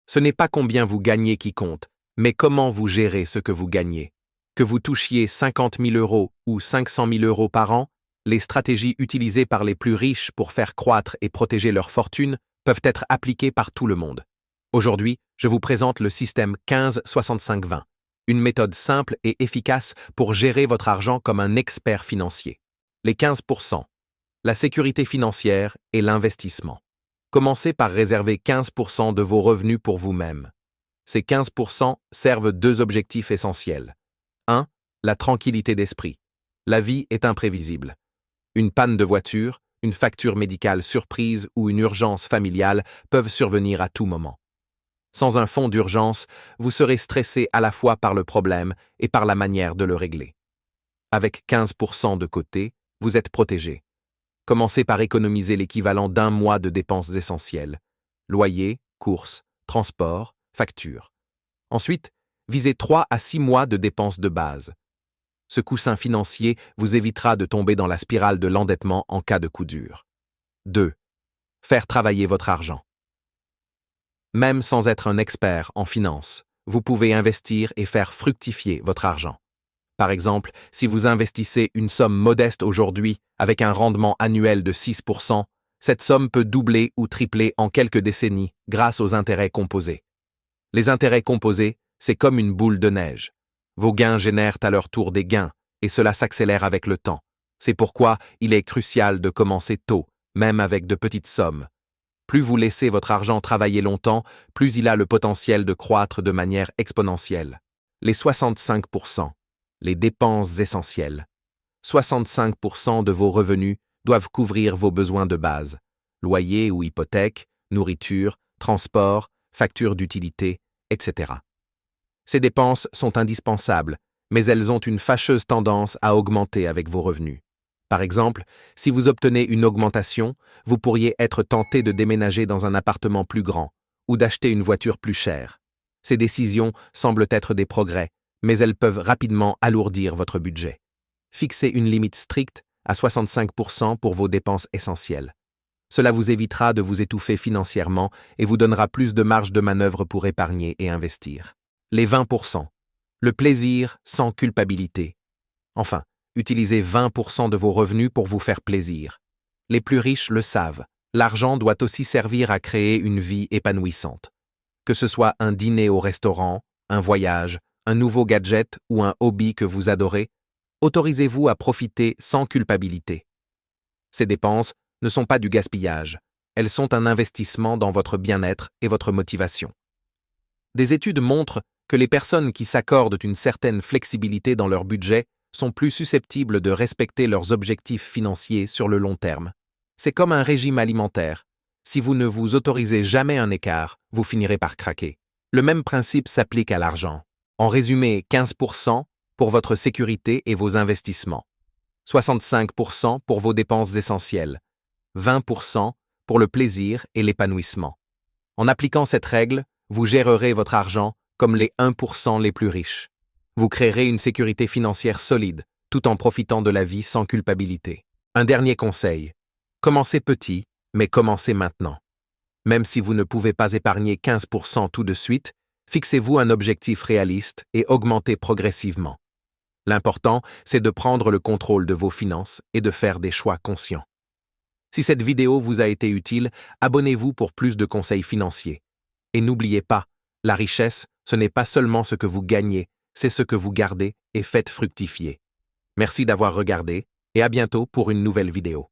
Ce n'est pas combien vous gagnez qui compte, mais comment vous gérez ce que vous gagnez. Que vous touchiez 50 000 € ou 500 000 € par an, les stratégies utilisées par les plus riches pour faire croître et protéger leur fortune peuvent être appliquées par tout le monde. Aujourd'hui, je vous présente le système 15-65-20, une méthode simple et efficace pour gérer votre argent comme un expert financier. Les 15%, la sécurité financière et l'investissement. Commencez par réserver 15% de vos revenus pour vous-même. Ces 15% servent deux objectifs essentiels. 1. La tranquillité d'esprit. La vie est imprévisible. Une panne de voiture, une facture médicale surprise ou une urgence familiale peuvent survenir à tout moment. Sans un fonds d'urgence, vous serez stressé à la fois par le problème et par la manière de le régler. Avec 15% de côté, vous êtes protégé. Commencez par économiser l'équivalent d'un mois de dépenses essentielles. Loyer, courses, transport, factures. Ensuite, visez 3 à 6 mois de dépenses de base. Ce coussin financier vous évitera de tomber dans la spirale de l'endettement en cas de coup dur. 2. Faire travailler votre argent. Même sans être un expert en finance, vous pouvez investir et faire fructifier votre argent. Par exemple, si vous investissez une somme modeste aujourd'hui avec un rendement annuel de 6%, cette somme peut doubler ou tripler en quelques décennies grâce aux intérêts composés. Les intérêts composés, c'est comme une boule de neige. Vos gains génèrent à leur tour des gains, et cela s'accélère avec le temps. C'est pourquoi il est crucial de commencer tôt, même avec de petites sommes. Plus vous laissez votre argent travailler longtemps, plus il a le potentiel de croître de manière exponentielle. Les 65%, les dépenses essentielles. 65% de vos revenus doivent couvrir vos besoins de base. Loyer ou hypothèque, nourriture, transport, factures d'utilité, etc. Ces dépenses sont indispensables, mais elles ont une fâcheuse tendance à augmenter avec vos revenus. Par exemple, si vous obtenez une augmentation, vous pourriez être tenté de déménager dans un appartement plus grand ou d'acheter une voiture plus chère. Ces décisions semblent être des progrès, mais elles peuvent rapidement alourdir votre budget. Fixez une limite stricte à 65% pour vos dépenses essentielles. Cela vous évitera de vous étouffer financièrement et vous donnera plus de marge de manœuvre pour épargner et investir. Les 20%. Le plaisir sans culpabilité. Enfin, utilisez 20% de vos revenus pour vous faire plaisir. Les plus riches le savent. L'argent doit aussi servir à créer une vie épanouissante. Que ce soit un dîner au restaurant, un voyage, un nouveau gadget ou un hobby que vous adorez, autorisez-vous à profiter sans culpabilité. Ces dépenses ne sont pas du gaspillage. Elles sont un investissement dans votre bien-être et votre motivation. Des études montrent que les personnes qui s'accordent une certaine flexibilité dans leur budget sont plus susceptibles de respecter leurs objectifs financiers sur le long terme. C'est comme un régime alimentaire. Si vous ne vous autorisez jamais un écart, vous finirez par craquer. Le même principe s'applique à l'argent. En résumé, 15% pour votre sécurité et vos investissements, 65% pour vos dépenses essentielles, 20% pour le plaisir et l'épanouissement. En appliquant cette règle, vous gérerez votre argent comme les 1% les plus riches. Vous créerez une sécurité financière solide, tout en profitant de la vie sans culpabilité. Un dernier conseil. Commencez petit, mais commencez maintenant. Même si vous ne pouvez pas épargner 15% tout de suite, fixez-vous un objectif réaliste et augmentez progressivement. L'important, c'est de prendre le contrôle de vos finances et de faire des choix conscients. Si cette vidéo vous a été utile, abonnez-vous pour plus de conseils financiers. Et n'oubliez pas, la richesse, ce n'est pas seulement ce que vous gagnez, c'est ce que vous gardez et faites fructifier. Merci d'avoir regardé et à bientôt pour une nouvelle vidéo.